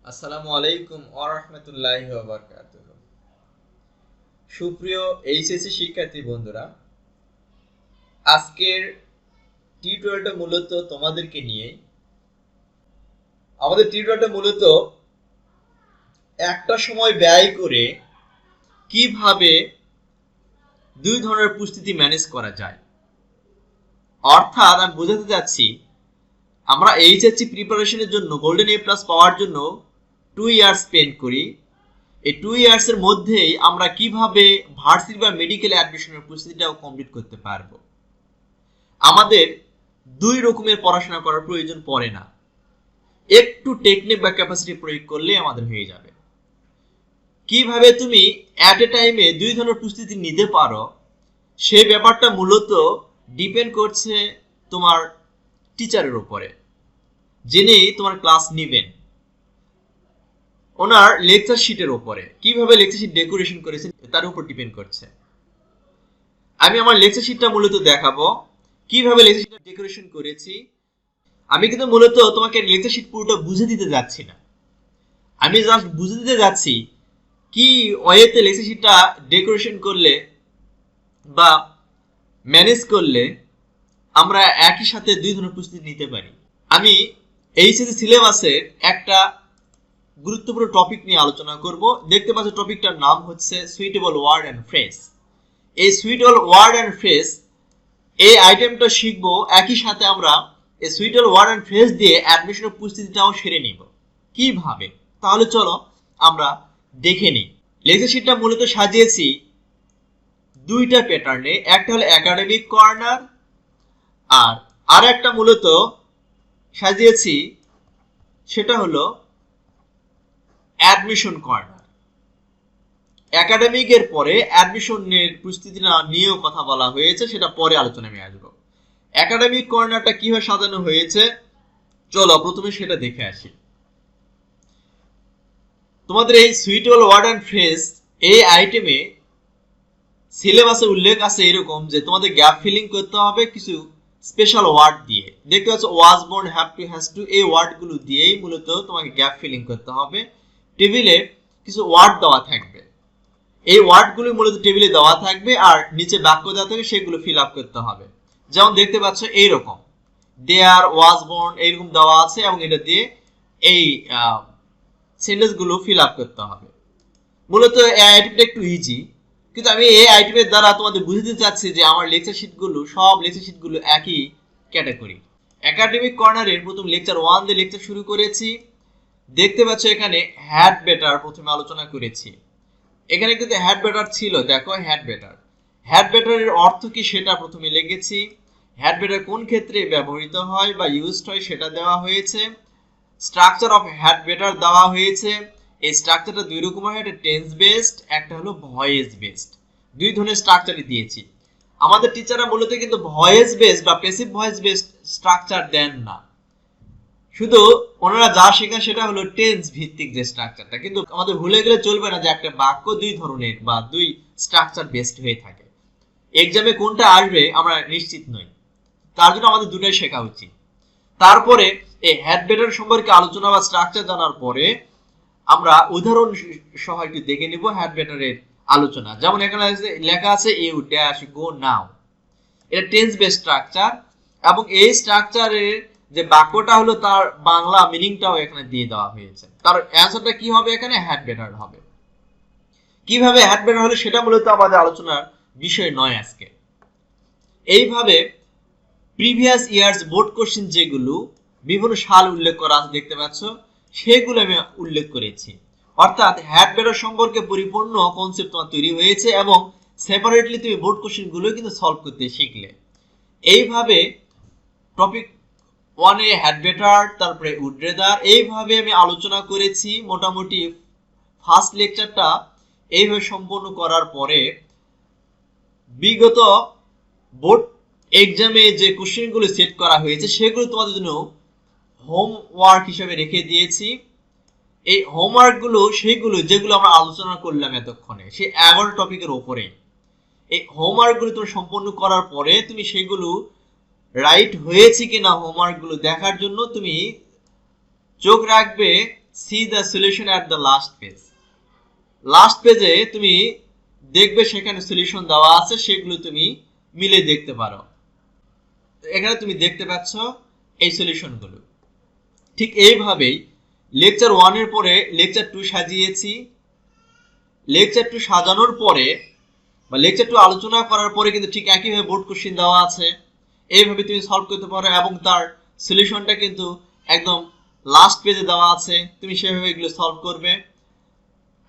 আসসালামু আলাইকুম ওয়া রাহমাতুল্লাহি ওয়া বারাকাতুহু। সুপ্রিয় এইচএসসি শিক্ষার্থী বন্ধুরা, আজকের টিউটোরিয়ালটা মূলত তোমাদেরকে নিয়ে। আমাদের টিউটোরিয়ালটা মূলত একটা সময় ব্যয় করে কিভাবে দুই ধরনের প্রস্তুতি ম্যানেজ করা যায়। অর্থাৎ আমি বোঝাতে চাচ্ছি, আমরা এইচএসসি প্রিপারেশনের জন্য গোল্ডেন এ প্লাস পাওয়ার জন্য 2 ইয়ার স্পেন্ড করি। এই 2 ইয়ার্সের মধ্যেই আমরা কিভাবে ভার্সিটি বা মেডিকেল অ্যাডমিশনের প্রস্তুতিটাও কমপ্লিট করতে পারবো। আমাদের দুই রকমের পড়াশোনা করার প্রয়োজন পড়ে না, একটু টেকনিক বা ক্যাপাসিটি প্রয়োগ করলে আমাদের হয়ে যাবে। কিভাবে তুমি অ্যাট এ টাইমে দুই ধরনের প্রস্তুতি নিতে পারো, সেই ব্যাপারটা মূলত ডিপেন্ড করছে তোমার টিচারের উপরে, যিনি তোমার ক্লাস নেবেন, ওনার লেকচার শিটের উপরে। কিভাবে লেকচার শিট ডেকোরেশন করেছেন তার উপর ডিপেন্ড করছে। আমি আমার লেকচার শিটটা মূলত দেখাবো কিভাবে লেকচার শিটটা ডেকোরেশন করেছি। আমি কিন্তু মূলত তোমাকে লেকচার শিট পুরোটা বুঝে দিতে যাচ্ছি না, আমি জাস্ট বুঝে দিতে যাচ্ছি কি ওয়েতে লেকচার শিটটা ডেকোরেশন করলে বা ম্যানেজ করলে আমরা একই সাথে দুই ধরনের প্রস্তুতি নিতে পারি। আমি এইচএসসি সিলেবাসের একটা গুরুত্বপূর্ণ টপিক নিয়ে আলোচনা করব। দেখতে পাচ্ছ টপিকটার নাম হচ্ছে সুইটেবল ওয়ার্ড অ্যান্ড ফ্রেজ। এই সুইটেবল ওয়ার্ড অ্যান্ড ফ্রেজ এই আইটেমটা শিখবো, একই সাথে আমরা এই সুইটেবল ওয়ার্ড অ্যান্ড ফ্রেজ দিয়ে অ্যাডমিশনের প্রস্তুতিটাও সেরে নিব কিভাবে। তাহলে চলো আমরা দেখে নিই। লেকচার শিটটা মূলত সাজিয়েছি দুইটা প্যাটার্নে, একটা হলো একাডেমিক কর্নার আর একটা মূলত সাজিয়েছি সেটা হলো অ্যাডমিশন কর্নার। একাডেমিকের পরে অ্যাডমিশনের প্রস্তুতি নিয়েও কথা বলা হয়েছে, সেটা পরে আলোচনায় আমি আসবো। একাডেমিক কর্নারটা কিভাবে সাজানো হয়েছে চলো প্রথমে সেটা দেখে আসি। তোমাদের এই সুইটেবল ওয়ার্ড অ্যান্ড ফ্রেজ এই আইটেমে সিলেবাসে উল্লেখ আছে এরকম যে তোমাদের গ্যাপ ফিলিং করতে হবে কিছু স্পেশাল ওয়ার্ড দিয়ে। দেখতে পাচ্ছ was, born, have to, has to, এই ওয়ার্ডগুলো দিয়েই মূলত তোমাকে গ্যাপ ফিলিং করতে হবে। টেবিলে কিছু ওয়ার্ড দেওয়া থাকবে, এই ওয়ার্ডগুলো মূলত টেবিলে দেওয়া থাকবে আর নিচে বাক্য দেওয়া থাকবে, সেগুলো ফিল আপ করতে হবে। যেমন দেখতে পাচ্ছ এইরকম দেয়ার, ওয়াজ বোর্ন এইরকম দেওয়া আছে এবং এটা দিয়ে এই সেন্টেন্সগুলো ফিল আপ করতে হবে। মূলত এই আইটেমটা একটু ইজি, কিন্তু আমি এই আইটেমের দ্বারা তোমাদের বুঝতে চাচ্ছি যে আমার লেকচার শিটগুলো সব লেকচার শিটগুলো একই ক্যাটাগরি। একাডেমিক কর্নারের প্রথম লেকচার 1 দিয়ে লেকচার শুরু করেছি। দেখতে পাচ্ছ এখানে হ্যাড বেটার প্রথমে আলোচনা করেছি। এখানে কিন্তু হ্যাড বেটার ছিল, দেখো হ্যাড বেটার। হ্যাড বেটারের অর্থ কি সেটা প্রথমে লিখেছি। হ্যাড বেটার কোন ক্ষেত্রে ব্যবহৃত হয় বা ইউজড হয় সেটা দেওয়া হয়েছে। স্ট্রাকচার অফ হ্যাড বেটার দেওয়া হয়েছে। এই স্ট্রাকচারটা দুই রকম হয়, একটা টেন্স বেসড, একটা হলো ভয়েস বেসড। দুই ধরনের স্ট্রাকচারই দিয়েছি। আমাদের টিচাররা মূলত কিন্তু ভয়েস বেসড বা প্যাসিভ ভয়েস বেসড স্ট্রাকচার দেন না, শুধু ওনারা যা শেখান সেটা হলো টেন্স ভিত্তিক যে স্ট্রাকচারটা। কিন্তু আমাদের ভুলে গেলে চলবে না যে একটা বাক্য দুই ধরনের বা দুই স্ট্রাকচার বেসড হয়ে থাকে। এক্সামে কোনটা আসবে আমরা নিশ্চিত নই, তার জন্য আমাদের দুটাই শেখা উচিত। তারপরে এই হ্যাড বেটার সম্পর্কে আলোচনা বা স্ট্রাকচার জানার পরে আমরা উদাহরণ সহ একটু দেখে নিব হ্যাড বেটারের আলোচনা। যেমন এখানে লেখা আছে ইউ ড্যাশ গো নাও, এটা টেন্স বেসড স্ট্রাকচার এবং এই স্ট্রাকচারের যে বাক্যটা হলো তার বাংলা মিনিংটাও এখানে দিয়ে দেওয়া হয়েছে। তার অ্যান্সারটা কি হবে, এখানে হ্যাড বেটার হবে। কিভাবে হ্যাড বেটার হলে সেটা মূলত আমাদের আলোচনার বিষয় নয় আজকে। এইভাবে প্রিভিয়াস ইয়ার্স বোর্ড কোশ্চেন যেগুলো বিভিন্ন সাল উল্লেখ করা আছে দেখতে পাচ্ছ, সেগুলো আমি উল্লেখ করেছি। অর্থাৎ হ্যাড বেটার সম্পর্কে পরিপূর্ণ কনসেপ্ট তোমার তৈরি হয়েছে এবং সেপারেটলি তুমি বোর্ড কোশ্চেনগুলো কিন্তু সলভ করতে শিখলে। এইভাবে টপিক 1 এ হ্যাড বেটার, তারপরে উড রেদার, এইভাবে আমি আলোচনা করেছি। মোটামুটি ফার্স্ট লেকচারটা এইভাবে সম্পন্ন করার পরে বিগত বোর্ড এক্সামে যে কোশ্চেনগুলো সেট করা হয়েছে সেগুলো তোমাদের জন্য হোমওয়ার্ক হিসেবে রেখে দিয়েছি। এই হোমওয়ার্কগুলো সেইগুলো যেগুলো আমরা আলোচনা করলাম এতক্ষণে, সেই 11 টপিকের উপরে। এই হোমওয়ার্কগুলো তুমি সম্পন্ন করার পরে তুমি সেগুলো রাইট হয়েছে কিনা হোমওয়ার্কগুলো দেখার জন্য তুমি চোখ রাখবে see the solution at the last page. Last পেজে তুমি দেখবে সেখানে সলিউশন দেওয়া আছে, সেগুলো তুমি মিলে দেখতে পারো। এখানে তুমি দেখতে পাচ্ছ এই সলিউশনগুলো। ঠিক এইভাবেই লেকচার 1 এর পরে লেকচার 2 সাজিয়েছি। লেকচার 2 সাজানোর পরে বা লেকচার 2 আলোচনা করার পরে কিন্তু ঠিক একইভাবে বোর্ড কোশ্চেন দেওয়া আছে, এইভাবে তুমি সলভ করতে পারো এবং তার সলিউশনটা কিন্তু একদম লাস্ট পেজে দেওয়া আছে, তুমি সেভাবে এগুলো সলভ করবে।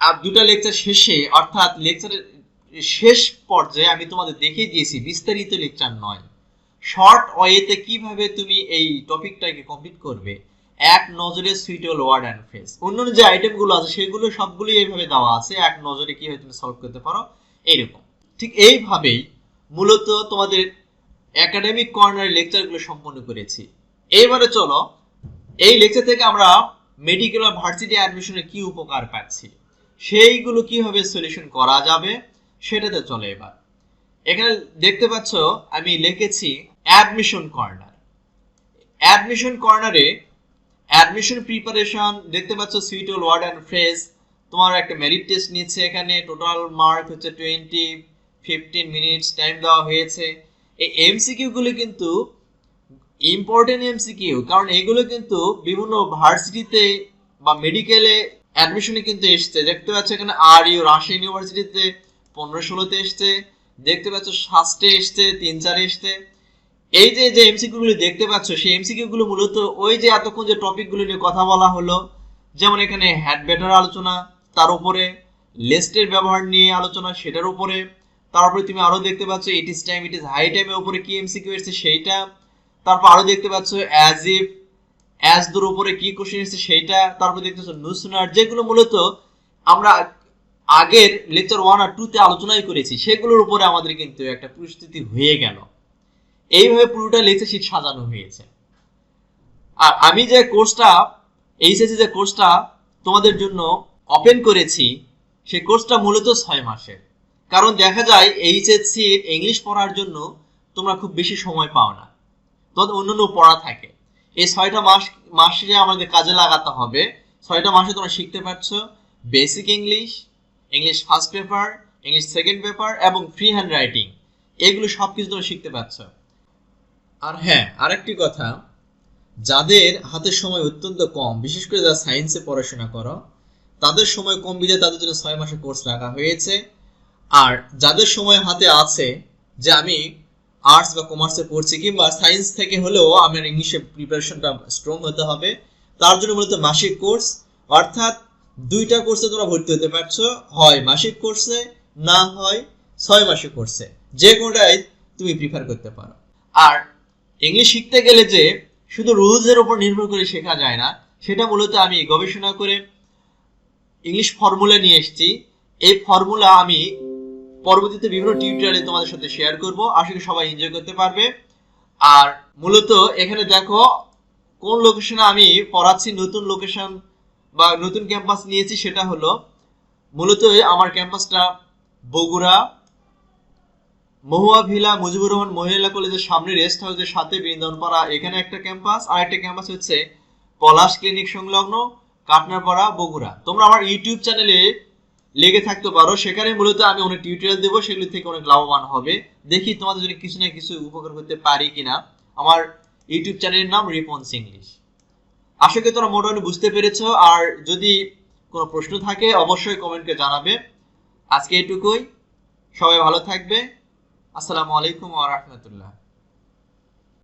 আর দুটো লেকচার শেষে অর্থাৎ লেকচারের শেষ পর্যায়ে আমি তোমাদের দেখিয়ে দিয়েছি বিস্তারিত লেকচার নয়, শর্ট ওয়েতে কিভাবে তুমি এই টপিকটাকে কমপ্লিট করবে এক নজরে সুইটেবল ওয়ার্ড অ্যান্ড ফ্রেজ। অন্যান্য যে আইটেমগুলো আছে সেগুলো সবগুলোই এইভাবে দেওয়া আছে, এক নজরে কিভাবে তুমি সলভ করতে পারো এইরকম। ঠিক এইভাবেই মূলত তোমাদের একাডেমিক কর্নার লেকচারগুলো সম্পন্ন করেছি। এইবারে চলো এই লেকচার থেকে আমরা মেডিকেল বা ভার্সিটি অ্যাডমিশনের কি উপকার পাচ্ছি, সেইগুলো কিভাবে সলিউশন করা যাবে সেটাতে চলে। এবার এখানে দেখতে পাচ্ছ আমি লিখেছি অ্যাডমিশন কর্নার। অ্যাডমিশন কর্নারে অ্যাডমিশন প্রিপারেশন দেখতে পাচ্ছ সুইটেবল ওয়ার্ড অ্যান্ড ফ্রেজ। তোমার একটা মেরিট টেস্ট নিচ্ছে, এখানে টোটাল মার্ক হচ্ছে 15 মিনিটস টাইম দেওয়া হয়েছে। এই এমসিকিউ গুলো কিন্তু ইম্পর্টেন্ট এমসিকিউ, কারণ এগুলো কিন্তু বিভিন্ন ভার্সিটিতে বা মেডিকেলে অ্যাডমিশনে কিন্তু এসছে। দেখতে পাচ্ছ এখানে RU রাজশাহী ইউনিভার্সিটিতে 15-16তে এসছে, দেখতে পাচ্ছ শাস্তে এসছে 3-4 এসছে। এই যে এমসিকিউ গুলো দেখতে পাচ্ছ সেই এমসিকিউ গুলো মূলত ওই যে এতক্ষণ যে টপিক গুলো নিয়ে কথা বলা হলো, যেমন এখানে হ্যাড বেটার আলোচনা, তার উপরে লেস্টের ব্যবহার নিয়ে আলোচনা সেটার উপরে, তারপরে তুমি আরো দেখতে পাচ্ছ it is time it is high টাইমের উপরে কি এমসিকিউ এসছে সেইটা, তারপর আরো দেখতে পাচ্ছ অ্যাজ ইফ অ্যাজ দুর উপরে কি কোশ্চেন এসছে সেইটা, তারপর দেখতে পাচ্ছ নো সুনার, যেগুলো মূলত আমরা আগের লেকচার 1 আর 2 তে আলোচনাই করেছি, সেগুলোর উপরে আমাদের কিন্তু একটা প্রস্তুতি হয়ে গেল। এইভাবে পুরোটা লেকচার শীট সাজানো হয়েছে। আর আমি যে কোর্সটা এইচএসসি যে কোর্সটা তোমাদের জন্য ওপেন করেছি সেই কোর্সটা মূলত 6 মাসের। কারণ দেখা যায় এইচএসসি ইংলিশ পড়ার জন্য তোমরা খুব বেশি সময় পাও না, তোমাদের অন্যান্য পড়া থাকে। এই 6টা মাসে আমাদের কাজে লাগাতে হবে। 6টা মাসে তোমরা শিখতে পারছো basic English, English first paper, English second paper এবং ফ্রি হ্যান্ড রাইটিং, এগুলো সবকিছু তোমরা শিখতে পারছো। আর হ্যাঁ, আরেকটি কথা, যাদের হাতের সময় অত্যন্ত কম, বিশেষ করে যারা সায়েন্সে পড়াশোনা করো, তাদের সময় কম বিধায় তাদের জন্য 6 মাসের কোর্স রাখা হয়েছে। আর যাদের সময় হাতে আছে যে আমি আর্টস বা কমার্সে পড়ছি কিংবা সায়েন্স থেকে হলেও আমার ইংলিশে প্রিপারেশনটা স্ট্রং হতে হবে, তার জন্য মূলত মাসিক কোর্স, অর্থাৎ 2টা কোর্সে তোমরা ভর্তি হতে পারছো, হয় মাসিক কোর্সে না হয় 6 মাসের কোর্সে, যে কোনোটাই তুমি প্রিফার করতে পারো। আর ইংলিশ শিখতে গেলে যে শুধু রুলসের উপর নির্ভর করে শেখা যায় না, সেটা মূলত আমি গবেষণা করে ইংলিশ ফর্মুলা নিয়ে এসেছি। এই ফর্মুলা আমি পরবর্তীতে বিভিন্ন টিউটোরিয়ালে তোমাদের সাথে শেয়ার করব, আশা করি সবাই এনজয় করতে পারবে। আর মূলত এখানে দেখো কোন লোকেশনে আমি পড়াচ্ছি, নতুন লোকেশন বা নতুন ক্যাম্পাস নিয়েছি, সেটা হলো মূলত আমার ক্যাম্পাসটা বগুড়া মহুয়া ভিলা মুজিবুর রহমান মহিলা কলেজের সামনে রেস্ট হাউসের সাথে বৃন্দাবনপাড়া, এখানে একটা ক্যাম্পাস। আর একটা ক্যাম্পাস হচ্ছে পলাশ ক্লিনিক সংলগ্ন কাটনাপাড়া বগুড়া। তোমরা আমার ইউটিউব চ্যানেলে লেগে থাকতে পারো, সেখানে মূলত আমি অনেক টিউটোরিয়াল দেবো, সেগুলি থেকে অনেক লাভবান হবে। দেখি তোমাদের যদি কিছু না কিছু উপকার করতে পারি কিনা। আমার ইউটিউব চ্যানেলের নাম রিপন্স ইংলিশ। আশা করি তোমরা মোটামুটি বুঝতে পেরেছো। আর যদি কোনো প্রশ্ন থাকে অবশ্যই কমেন্টে জানাবে। আজকে এটুকুই, সবাই ভালো থাকবে। আসসালামু আলাইকুম ওয়া রাহমাতুল্লাহ।